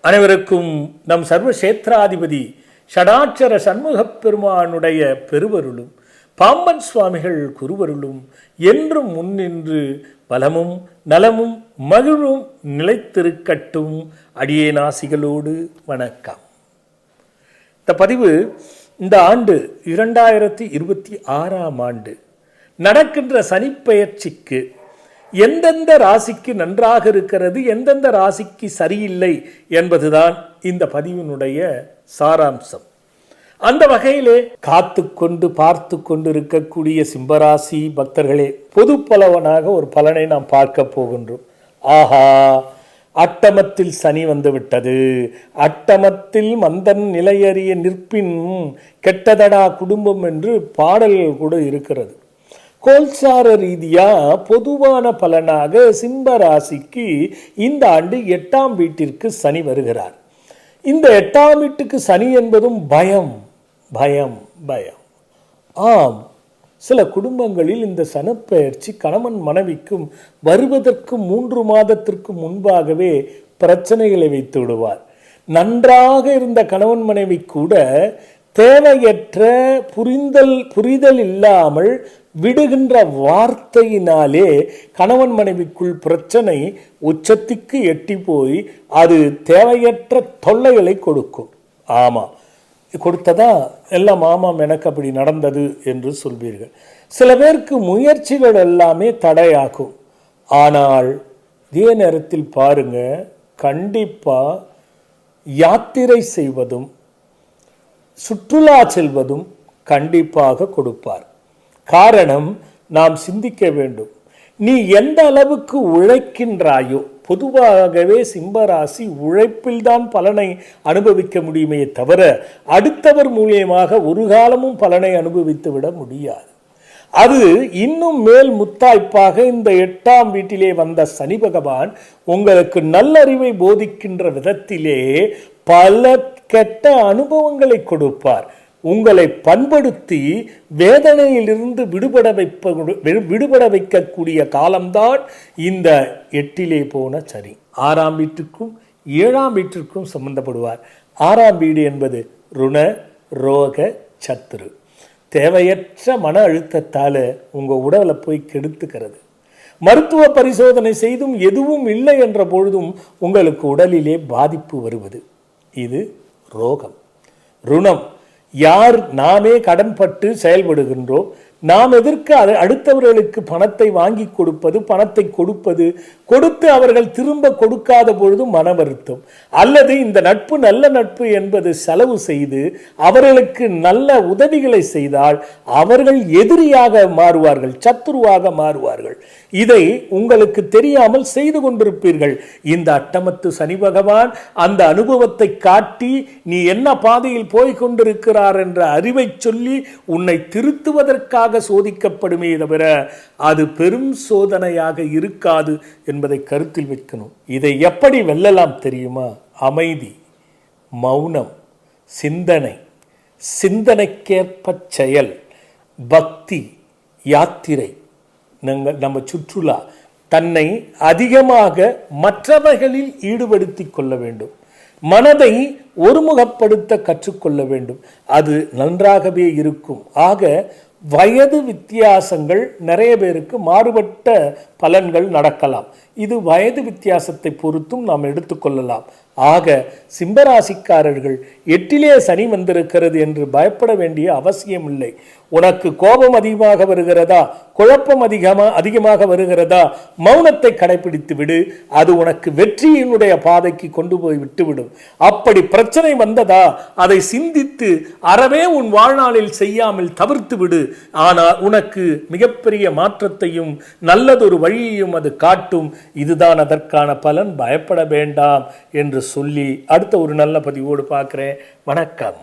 அனைவருக்கும் நம் சர்வசேத்ராதிபதி ஷடாட்சர சண்முகப் பெருமானுடைய பெருவருளும் பாம்பன் சுவாமிகள் குருவருளும் என்றும் முன்னின்று பலமும் நலமும் மகிழும் நிலைத்திருக்கட்டும். அடியேனாசிகளோடு வணக்கம். இந்த பதிவு இந்த ஆண்டு 2026ஆம் ஆண்டு நடக்கின்ற சனிப்பெயர்ச்சிக்கு எந்தெந்த ராசிக்கு நன்றாக இருக்கிறது, எந்தெந்த ராசிக்கு சரியில்லை என்பதுதான் இந்த பதிவினுடைய சாராம்சம். அந்த வகையிலே காத்து கொண்டு பார்த்து கொண்டு இருக்கக்கூடிய சிம்மராசி பக்தர்களே, பொது பலவனாக ஒரு பலனை நாம் பார்க்க போகின்றோம். ஆஹா, அட்டமத்தில் சனி வந்துவிட்டது, அட்டமத்தில் மந்தன் நிலையறிய நிற்பின் கெட்டதடா குடும்பம் என்று பாடல்கள் கூட இருக்கிறது. கோல்சார ரீதியாக பொதுவான பலனாக சிம்ம ராசிக்கு இந்த ஆண்டு 8ஆம் வீட்டிற்கு சனி வருகிறார். இந்த 8ஆம் வீட்டுக்கு சனி என்பதும் பயம் பயம் பயம். ஆம், சில குடும்பங்களில் இந்த சனிப்பெயர்ச்சி கணவன் மனைவிக்கும் வருவதற்கு 3 மாதத்திற்கு முன்பாகவே பிரச்சனைகளை வைத்து விடுவார். நன்றாக இருந்த கணவன் மனைவி கூட தேவையற்ற புரிதல் இல்லாமல் விடுகின்ற வார்த்தையினாலே கணவன் மனைவிக்குள் பிரச்சனை உச்சத்துக்கு எட்டி போய் அது தேவையற்ற தொல்லைகளை கொடுக்கும். ஆமாம், கொடுத்ததா எல்லாம் ஆமாம் எனக்கு அப்படி நடந்தது என்று சொல்வீர்கள். சில பேருக்கு முயற்சிகள் எல்லாமே தடையாகும். ஆனால் இதே நேரத்தில் பாருங்க, கண்டிப்பாக யாத்திரை செய்வதும் சுற்றுலா செல்வதும் கண்டிப்பாக கொடுப்பார். காரணம், நாம் சிந்திக்க வேண்டும், நீ எந்த அளவுக்கு உழைக்கின்றாயோ. பொதுவாகவே சிம்மராசி உழைப்பில்தான் பலனை அனுபவிக்க முடியுமே தவிர அடுத்தவர் மூலியமாக ஒரு காலமும் பலனை அனுபவித்து விட முடியாது. அது இன்னும் மேல் முத்தாய்ப்பாக இந்த 8ஆம் வீட்டிலே வந்த சனி பகவான் உங்களுக்கு நல்லறிவை போதிக்கின்ற விதத்திலே பல கெட்ட அனுபவங்களை கொடுப்பார். உங்களை பண்படுத்தி வேதனையிலிருந்து விடுபட வைக்கக்கூடிய காலம்தான் இந்த 8லே போன சனி. 6ஆம் வீட்டுக்கும் 7ஆம் வீட்டிற்கும் சம்பந்தப்படுவார். 6ஆம் வீடு என்பது ருண ரோக சத்துரு. தேவையற்ற மன அழுத்தத்தால் உங்கள் உடலை போய் கெடுத்துக்கிறது. மருத்துவ பரிசோதனை செய்தும் எதுவும் இல்லை என்ற பொழுதும் உங்களுக்கு உடலிலே பாதிப்பு வருவது. இது ரோகம். ருணம், யார் நாமே கடன்பட்டு செயல்படுகின்றோம், நாம் எதற்கு அடுத்தவர்களுக்கு பணத்தை வாங்கி கொடுப்பது, பணத்தை கொடுத்து அவர்கள் திரும்ப கொடுக்காத பொழுது மன வருத்தம். அல்லது இந்த நட்பு நல்ல நட்பு என்பது செலவு செய்து அவர்களுக்கு நல்ல உதவிகளை செய்தால் அவர்கள் எதிரியாக மாறுவார்கள், சத்துருவாக மாறுவார்கள். இதை உங்களுக்கு தெரியாமல் செய்து கொண்டிருப்பீர்கள். இந்த அட்டமத்து சனி பகவான் அந்த அனுபவத்தை காட்டி நீ என்ன பாதையில் போய்கொண்டிருக்கிறார் என்ற அறிவை சொல்லி உன்னை திருத்துவதற்காக சோதிக்கப்படுமே தவிர அது பெரும் சோதனையாக இருக்காது என்பதை கருத்தில் வைக்கணும். இதை எப்படி வெல்லலாம் தெரியுமா? அமைதி, மௌனம், சிந்தனைக்கேற்ப செயல், பக்தி, யாத்திரை, நம்ம சுற்றுலா, தன்னை அதிகமாக மற்றவர்களில் ஈடுபடுத்திக் கொள்ள வேண்டும். மனதை ஒருமுகப்படுத்த கற்றுக்கொள்ள வேண்டும். அது நன்றாகவே இருக்கும். ஆக வயது வித்தியாசங்கள் நிறைய பேருக்கு மாறுபட்ட பலன்கள் நடக்கலாம். இது வயது வித்தியாசத்தை பொறுத்தும் நாம் எடுத்துக்கொள்ளலாம். ஆக சிம்மராசிக்காரர்கள் 8லே சனி வந்திருக்கிறது என்று பயப்பட வேண்டிய அவசியம் இல்லை. உனக்கு கோபம் அதிகமாக வருகிறதா, குழப்பம் அதிகமாக வருகிறதா, மௌனத்தை கடைபிடித்து விடு. அது உனக்கு வெற்றியினுடைய பாதைக்கு கொண்டு போய் விட்டுவிடும். அப்படி பிரச்சனை வந்ததா, அதை சிந்தித்து அறவே உன் வாழ்நாளில் செய்யாமல் தவிர்த்து விடு. ஆனால் உனக்கு மிகப்பெரிய மாற்றத்தையும் நல்லதொரு வழியையும் அது காட்டும். இதுதான் அதற்கான பலன். பயப்பட வேண்டாம் என்று சொல்லி அடுத்த ஒரு நல்ல பதிவோடு பார்க்கிறேன். வணக்கம்.